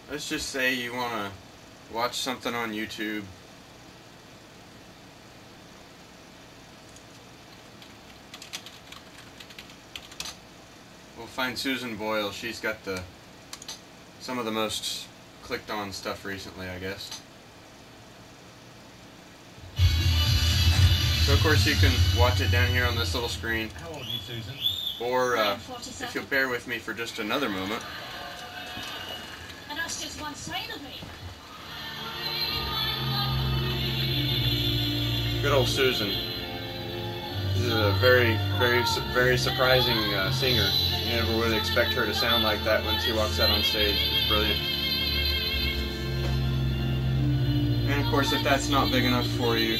Let's just say you want to watch something on YouTube. We'll find Susan Boyle. She's got some of the most clicked on stuff recently, I guess. So of course you can watch it down here on this little screen. How old are you, Susan? Or if you'll bear with me for just another moment. And that's just one side of me. Good old Susan. This is a very, very surprising singer. You never would expect her to sound like that when she walks out on stage. It's brilliant. And of course, if that's not big enough for you,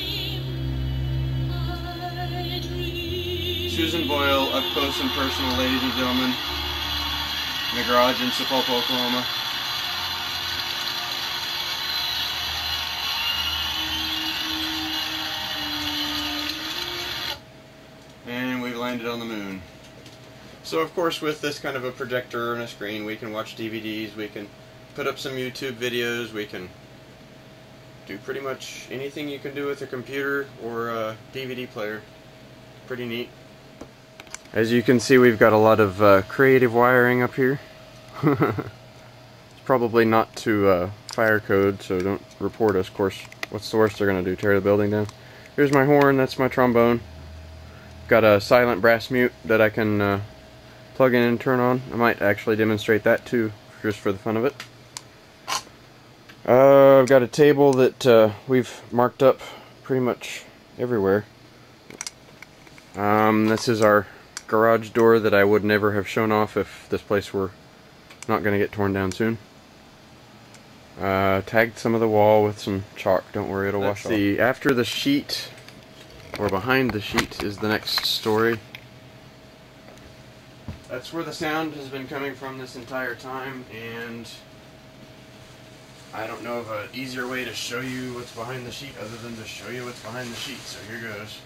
Susan Boyle, up close and personal, ladies and gentlemen, in the garage in Sapulpa, Oklahoma. And we've landed on the moon. So of course, with this kind of a projector and a screen, we can watch DVDs, we can put up some YouTube videos, we can do pretty much anything you can do with a computer or a DVD player. Pretty neat. As you can see, we've got a lot of creative wiring up here. It's probably not to fire code, so don't report us. Of course, what's the worst they're going to do? Tear the building down? Here's my horn, that's my trombone. Got a silent brass mute that I can plug in and turn on. I might actually demonstrate that too, just for the fun of it. I've got a table that we've marked up pretty much everywhere. This is our garage door that I would never have shown off if this place were not going to get torn down soon. Tagged some of the wall with some chalk. Don't worry, it'll wash off. After the sheet, or behind the sheet, is the next story. That's where the sound has been coming from this entire time, and I don't know of an easier way to show you what's behind the sheet other than to show you what's behind the sheet, so here goes.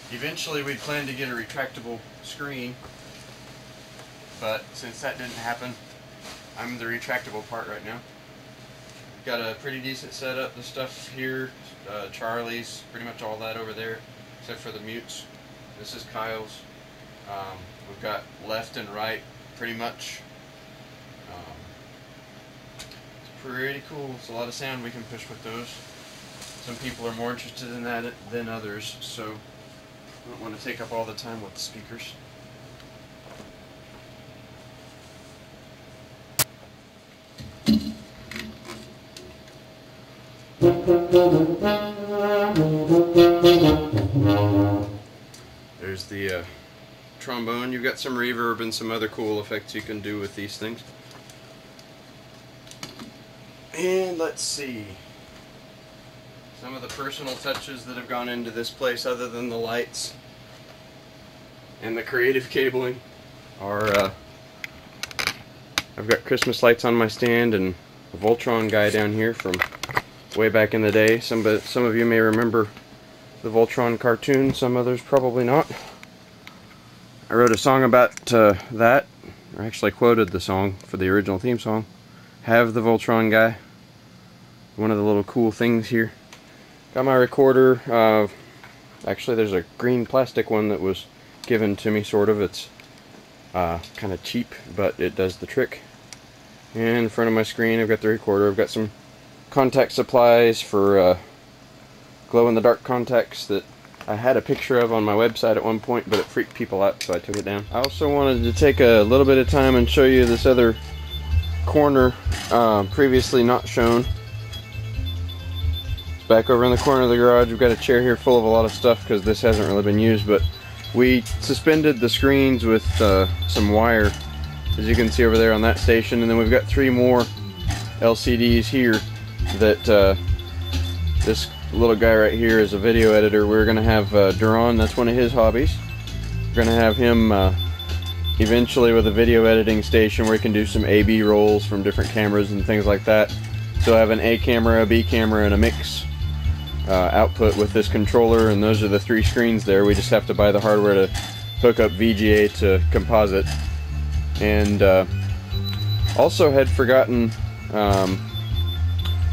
Eventually we'd plan to get a retractable screen, but since that didn't happen, I'm the retractable part right now. Got a pretty decent setup. The stuff here, Charlie's, pretty much all that over there, except for the mutes. This is Kyle's. We've got left and right, pretty much. It's pretty cool. It's a lot of sound we can push with those. Some people are more interested in that than others, so I don't want to take up all the time with the speakers. There's the trombone. You've got some reverb and some other cool effects you can do with these things. And let's see. Some of the personal touches that have gone into this place, other than the lights and the creative cabling, are I've got Christmas lights on my stand and a Voltron guy down here from way back in the day. Some of you may remember the Voltron cartoon, some others probably not. I wrote a song about that, or actually quoted the song for the original theme song. Have the Voltron guy. One of the little cool things here. Got my recorder. Actually, there's a green plastic one that was given to me, sort of. It's kind of cheap, but it does the trick. And in front of my screen, I've got the recorder. I've got some contact supplies for glow-in-the-dark contacts that I had a picture of on my website at one point, but it freaked people out, so I took it down. I also wanted to take a little bit of time and show you this other corner previously not shown. Back over in the corner of the garage, we've got a chair here full of a lot of stuff because this hasn't really been used, but we suspended the screens with some wire, as you can see over there on that station, and then we've got 3 more LCDs here that this little guy right here is a video editor. We're going to have Duran, that's one of his hobbies. We're going to have him eventually with a video editing station where he can do some A/B rolls from different cameras and things like that. So I have an A camera, a B camera, and a mix output with this controller, and those are the 3 screens there. We just have to buy the hardware to hook up VGA to composite. And Also had forgotten,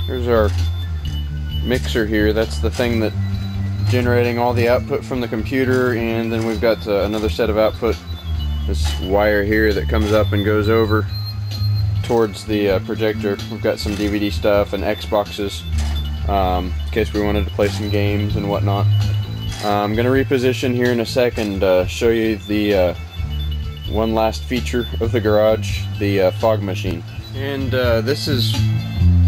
here's our mixer here. That's the thing that generating all the output from the computer, and then we've got another set of output, this wire here that comes up and goes over towards the projector. We've got some DVD stuff and Xboxes in case we wanted to play some games and whatnot. I'm going to reposition here in a second, show you the one last feature of the garage, the fog machine. And this is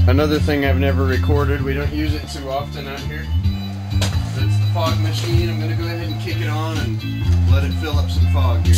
another thing I've never recorded. We don't use it too often out here. That's the fog machine. I'm going to go ahead and kick it on and let it fill up some fog here.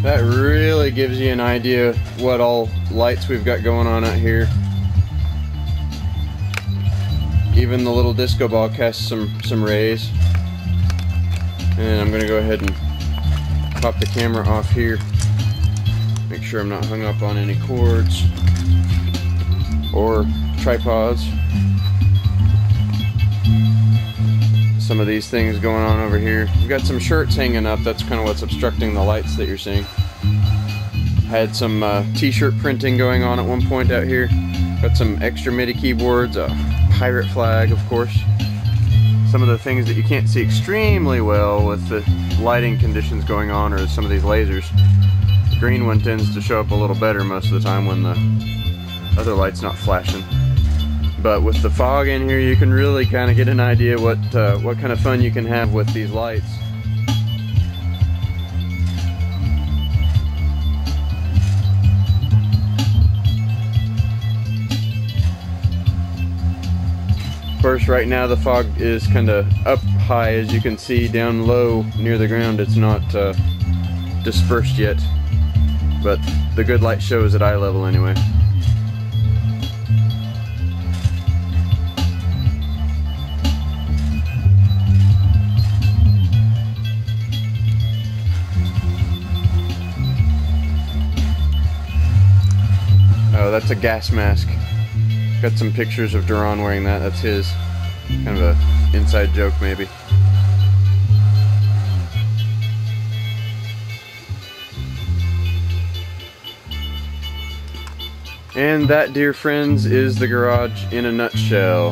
That really gives you an idea what all lights we've got going on out here. Even the little disco ball casts some rays. And I'm going to go ahead and pop the camera off here. Make sure I'm not hung up on any cords or tripods. Some of these things going on over here. We've got some shirts hanging up. That's kind of what's obstructing the lights that you're seeing. Had some t-shirt printing going on at one point out here. Got some extra MIDI keyboards, a pirate flag, of course. Some of the things that you can't see extremely well with the lighting conditions going on are some of these lasers. The green one tends to show up a little better most of the time when the other light's not flashing. But with the fog in here, you can really kind of get an idea what kind of fun you can have with these lights. Of course, right now the fog is kind of up high, as you can see. Down low near the ground, it's not dispersed yet. But the good light shows at eye level anyway. Oh, that's a gas mask. Got some pictures of Duran wearing that. That's his. Kind of a inside joke, maybe. And that, dear friends, is the garage in a nutshell.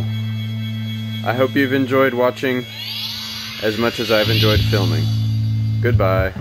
I hope you've enjoyed watching as much as I've enjoyed filming. Goodbye.